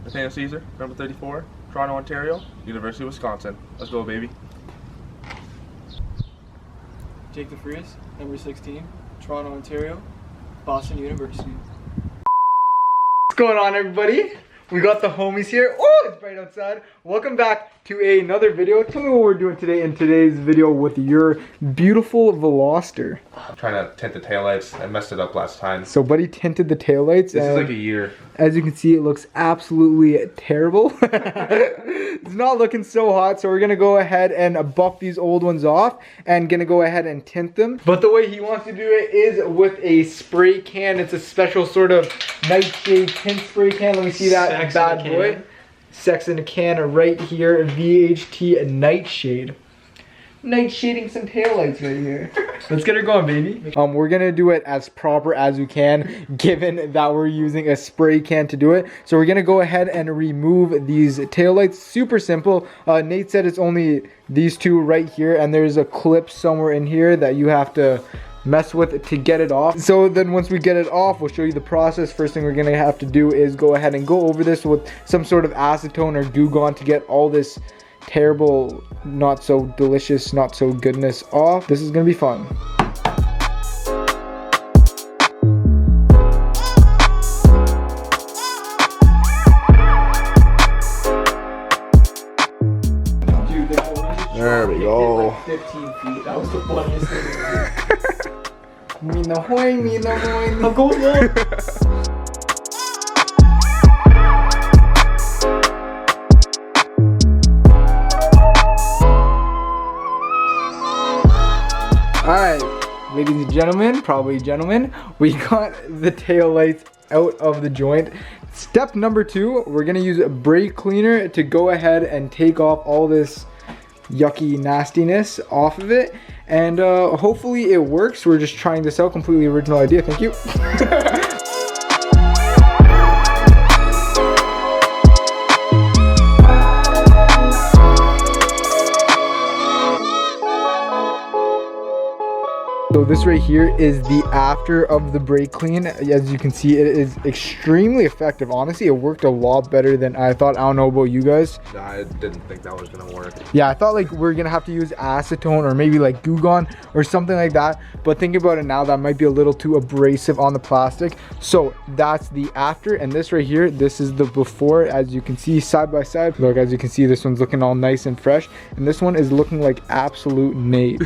Nathaniel Caesar, number 34, Toronto, Ontario, University of Wisconsin. Let's go, baby. Jake DeFries, number 16, Toronto, Ontario, Boston University. What's going on, everybody? We got the homies here. Oh, it's bright outside. Welcome back to another video. Tell me what we're doing today in today's video with your beautiful Veloster. I'm trying to tint the taillights. I messed it up last time. So buddy tinted the taillights. This is like a year. As you can see, it looks absolutely terrible. It's not looking so hot, so we're gonna go ahead and buff these old ones off and gonna go ahead and tint them. But the way he wants to do it is with a spray can. It's a special sort of Nite-shade tint spray can. Let me see that bad boy. Sex in a can right here. VHT Nite-shade. Night shading some taillights right here. Let's get her going, baby. We're gonna do it as proper as we can, given that we're using a spray can to do it. So we're gonna go ahead and remove these taillights. Super simple. Nate said it's only these two right here, and there's a clip somewhere in here that you have to mess with to get it off. So then once we get it off, we'll show you the process. First thing we're gonna have to do is go ahead and go over this with some sort of acetone or Goo Gone to get all this terrible, not so delicious, not so goodness off. This is gonna be fun. Dude, There we go. like 15 feet. That was the funniest thing. I'm going on. Alright, ladies and gentlemen, probably gentlemen, we got the tail lights out of the joint. Step number 2, we're gonna use a brake cleaner to go ahead and take off all this yucky nastiness off of it, and hopefully it works. We're just trying this out. Completely original idea. Thank you. So this right here is the after of the brake clean. As you can see, it is extremely effective. Honestly, it worked a lot better than I thought. I don't know about you guys. I didn't think that was gonna work. Yeah, I thought like we're gonna have to use acetone or maybe like Goo Gone or something like that. But thinking about it now, that might be a little too abrasive on the plastic. So that's the after, and this right here, this is the before. As you can see, side by side. Look, as you can see, this one's looking all nice and fresh, and this one is looking like absolute Nate.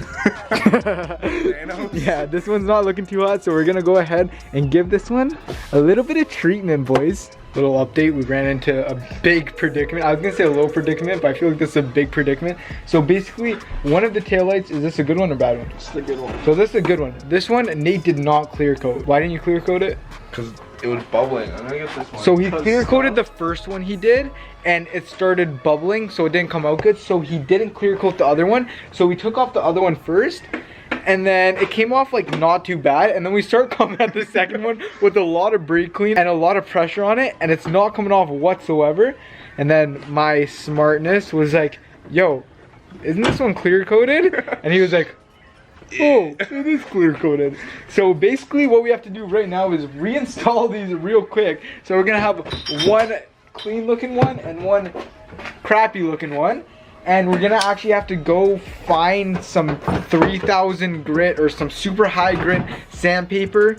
Yeah, this one's not looking too hot, so we're gonna go ahead and give this one a little bit of treatment, boys. Little update, we ran into a big predicament. I was gonna say a low predicament, but I feel like this is a big predicament. So basically, one of the taillights, is this a good one or bad one? It's a good one. So this is a good one. This one, Nate did not clear coat. Why didn't you clear coat it? Because it was bubbling. I'm gonna get this one. So he clear coated the first one he did, and it started bubbling, so it didn't come out good. So he didn't clear coat the other one. So we took off the other one first, and then it came off like not too bad, and then we start coming at the second one with a lot of brake clean and a lot of pressure on it, and it's not coming off whatsoever. And then my smartness was like, yo, isn't this one clear coated? And he was like, oh, it is clear coated. So basically what we have to do right now is reinstall these real quick. So we're gonna have one clean looking one and one crappy looking one. And we're gonna actually have to go find some 3000 grit or some super high grit sandpaper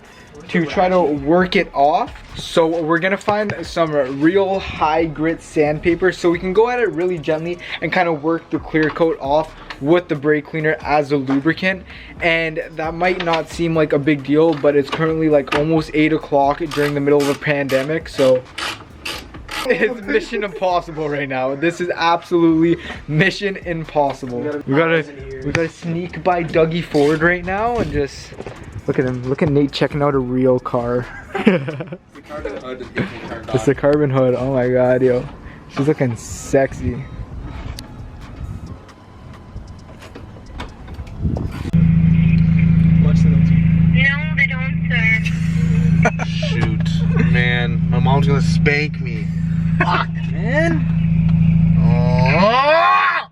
to try to work it off. So we're gonna find some real high grit sandpaper so we can go at it really gently and kind of work the clear coat off with the brake cleaner as a lubricant. And that might not seem like a big deal, but it's currently like almost 8 o'clock during the middle of a pandemic, so it's mission impossible right now. This is absolutely mission impossible. We gotta sneak by Dougie Ford right now and just look at him. Look at Nate checking out a real car. It's the carbon hood. Oh my god, yo. She's looking sexy. Watch the notes. No, they don't, sir. Shoot, man, my mom's gonna spank me. Fuck, man. Oh!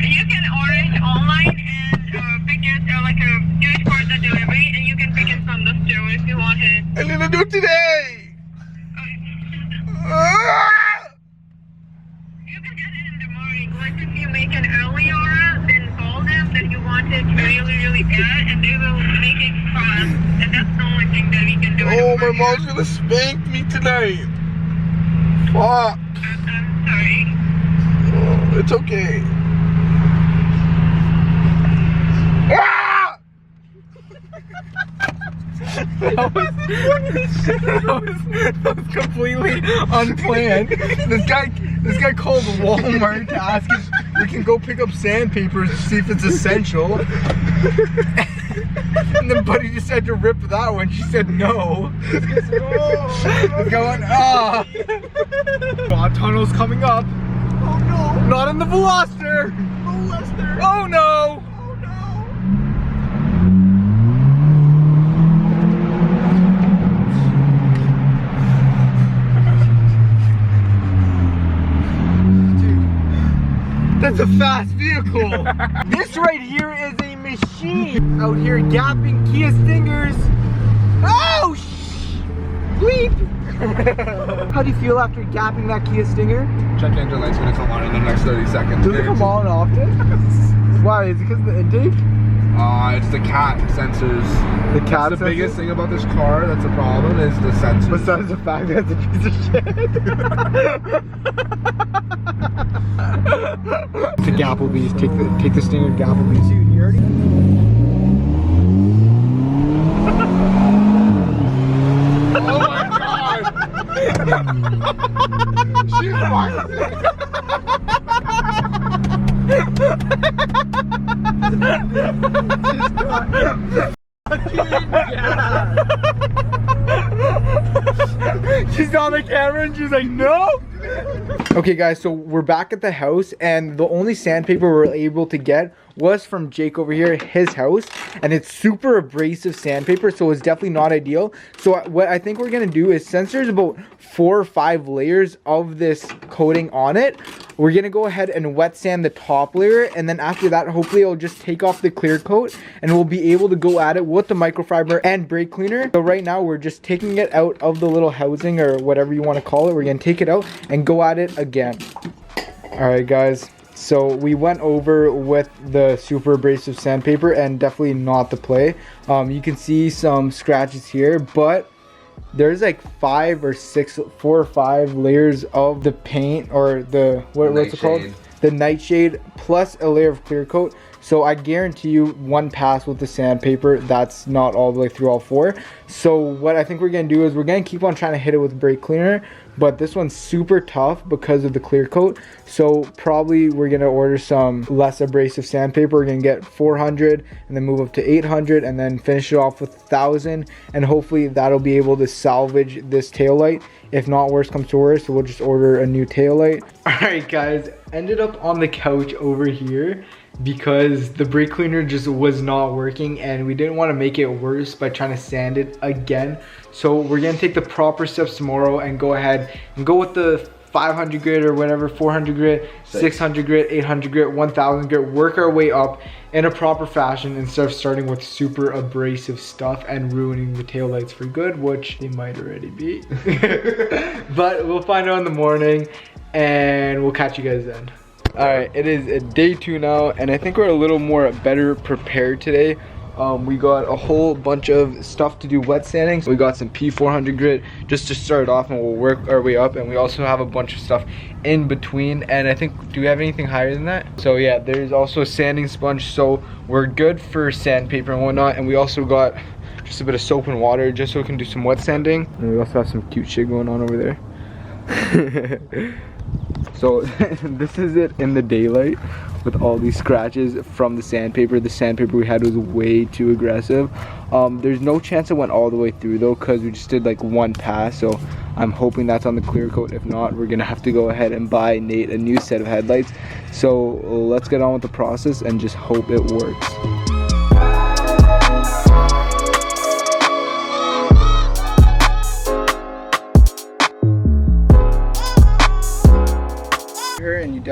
You can order it online and get like a do it for the delivery, and you can pick it from the store if you want it. I'm gonna do it today. You can get it in the morning. Once if you make an early order, then call them that you want it really, really bad, and they will make it fast. And that's the only thing that we can do. Oh, my mom's gonna spank me tonight. Fuck. I'm sorry. Oh, it's okay. Ah! That was completely unplanned. This guy called Walmart to ask if we can go pick up sandpaper to see if it's essential. And then Buddy decided to rip that one. She said no. He's going, ah. God, tunnel's coming up. Oh no! Not in the Veloster. Veloster! Oh no. Oh no! That's a fast vehicle. This right here is a machine. Out here gapping Kia Stingers. Oh, bleep. How do you feel after gapping that Kia Stinger? Check engine light's gonna come on in the next 30 seconds. Does it come on often? Why? Is it because of the intake? It's the cat sensors. The cat That's the sensors? biggest thing about this car that's a problem is the sensors. Besides the fact that it's a piece of shit. To Gapplebee's, take the Stinger to Gapplebee's. Dude, you already. Oh my god! She's fine. She's on the camera and she's like, no. Okay guys, so we're back at the house and the only sandpaper we're able to get was from Jake over here, his house, and it's super abrasive sandpaper, so it's definitely not ideal. So what I think we're gonna do is, since there's about 4 or 5 layers of this coating on it, we're gonna go ahead and wet sand the top layer, and then after that hopefully it'll just take off the clear coat and we'll be able to go at it with the microfiber and brake cleaner. So right now we're just taking it out of the little housing or whatever you want to call it. We're gonna take it out and go at it again. All right guys, so we went over with the super abrasive sandpaper and definitely not the play. You can see some scratches here, but there's like 4 or 5 layers of the paint, or the what's it called, the Nite-shade, plus a layer of clear coat. So I guarantee you one pass with the sandpaper, that's not all the way through all 4. So what I think we're gonna do is we're gonna keep on trying to hit it with brake cleaner, but this one's super tough because of the clear coat. So probably we're gonna order some less abrasive sandpaper. We're gonna get 400 and then move up to 800 and then finish it off with 1000, and hopefully that'll be able to salvage this taillight. If not, worse comes to worse, so we'll just order a new taillight. All right guys, ended up on the couch over here because the brake cleaner just was not working and we didn't want to make it worse by trying to sand it again. So we're gonna take the proper steps tomorrow and go ahead and go with the 500 grit or whatever, 400 grit, 600 grit, 800 grit, 1000 grit, work our way up in a proper fashion instead of starting with super abrasive stuff and ruining the taillights for good, which they might already be. But we'll find out in the morning and we'll catch you guys then. All right, it is day 2 now, and I think we're a little more better prepared today. We got a whole bunch of stuff to do wet sanding. So we got some P400 grit just to start off, and we'll work our way up. And we also have a bunch of stuff in between. And I think, do we have anything higher than that? So yeah, there's also a sanding sponge. So we're good for sandpaper and whatnot. And we also got just a bit of soap and water just so we can do some wet sanding. And we also have some cute shit going on over there. So this is it in the daylight with all these scratches from the sandpaper. The sandpaper we had was way too aggressive. There's no chance it went all the way through though, because we just did like one pass. So I'm hoping that's on the clear coat. If not, we're gonna have to go ahead and buy Nate a new set of headlights. So let's get on with the process and just hope it works.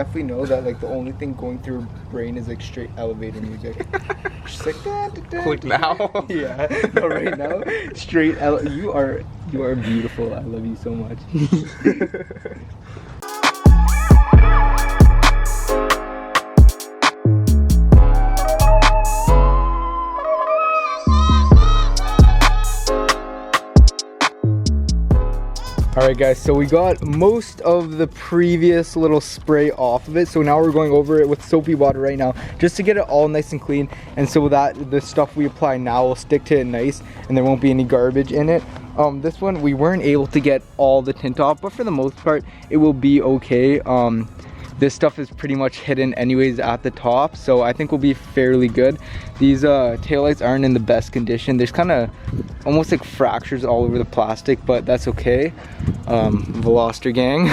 definitely know that like the only thing going through her brain is like straight elevator music. She's like, da, da, da, Like now? Yeah, no, right now, straight. You are beautiful. I love you so much. Alright guys, so we got most of the previous little spray off of it, so now we're going over it with soapy water right now just to get it all nice and clean, and so that the stuff we apply now will stick to it nice and there won't be any garbage in it. This one we weren't able to get all the tint off, but for the most part it will be okay. This stuff is pretty much hidden anyways at the top, so I think we'll be fairly good. These taillights aren't in the best condition. There's kind of almost like fractures all over the plastic, but that's okay. Veloster gang.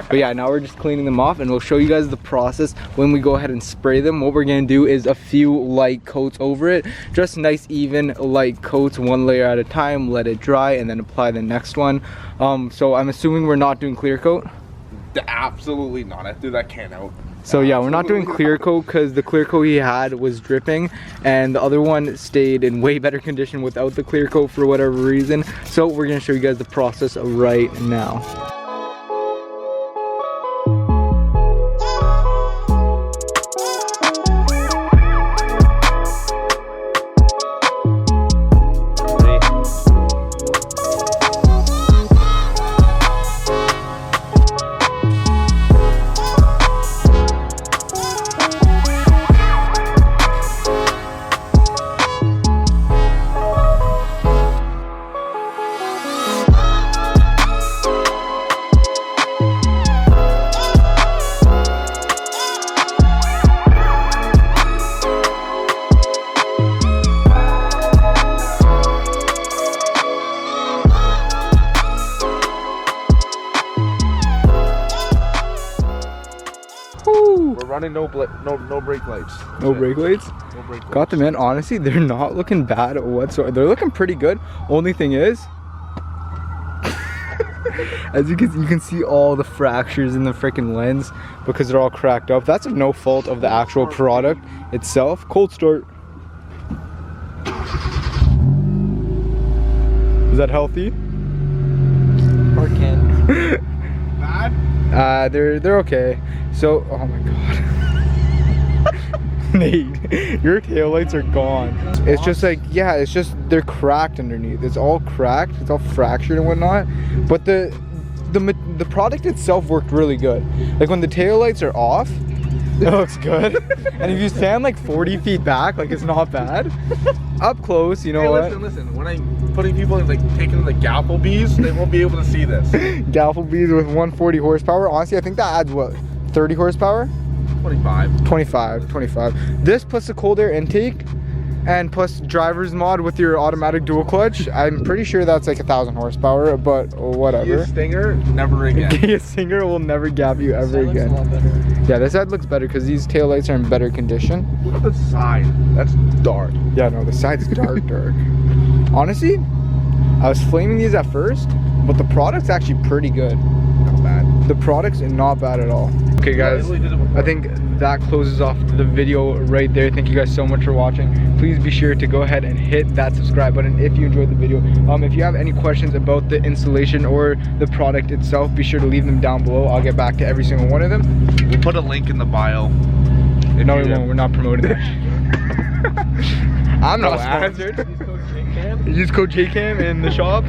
But yeah, now we're just cleaning them off and we'll show you guys the process when we go ahead and spray them. What we're gonna do is a few light coats over it, just nice even light coats, one layer at a time, let it dry and then apply the next one. So I'm assuming we're not doing clear coat. Absolutely not. I threw that can out. So yeah, we're not doing clear coat because the clear coat he had was dripping and the other one stayed in way better condition without the clear coat for whatever reason. So we're gonna show you guys the process right now. We're running no brake lights. No brake lights? No brake lights. Got them in. Honestly, they're not looking bad whatsoever. They're looking pretty good. Only thing is, as you can see all the fractures in the freaking lens because they're all cracked up. That's no fault of the actual product itself. Cold start. Is that healthy? Or can. Bad? They're okay. So, oh my god. Nate, your taillights are gone. It's just like, yeah, it's just, they're cracked underneath. It's all cracked, it's all fractured and whatnot. But the product itself worked really good. Like when the taillights are off, it looks good. And if you stand like 40 feet back, like it's not bad. Up close, you know hey, what? Listen, when I'm putting people in, like taking the Gafflebees, they won't be able to see this. Gafflebees with 140 horsepower. Honestly, I think that adds what? 30 horsepower? 25. This plus the cold air intake and plus driver's mod with your automatic dual clutch, I'm pretty sure that's like 1,000 horsepower, but whatever. Kia Stinger, never again. Kia Stinger will never gap you ever again. Looks a lot better. Yeah, this side looks better because these taillights are in better condition. Look at the side. That's dark. Yeah, no, the side's dark. Honestly, I was flaming these at first, but the product's actually pretty good. Not bad. The product's not bad at all. Okay guys, I think that closes off the video right there. Thank you guys so much for watching. Please be sure to go ahead and hit that subscribe button if you enjoyed the video. If you have any questions about the installation or the product itself, be sure to leave them down below. I'll get back to every single one of them. We'll put a link in the bio. No, we won't. We're not promoting that. I'm not No ads. sponsored. Use code JCAM in the shop.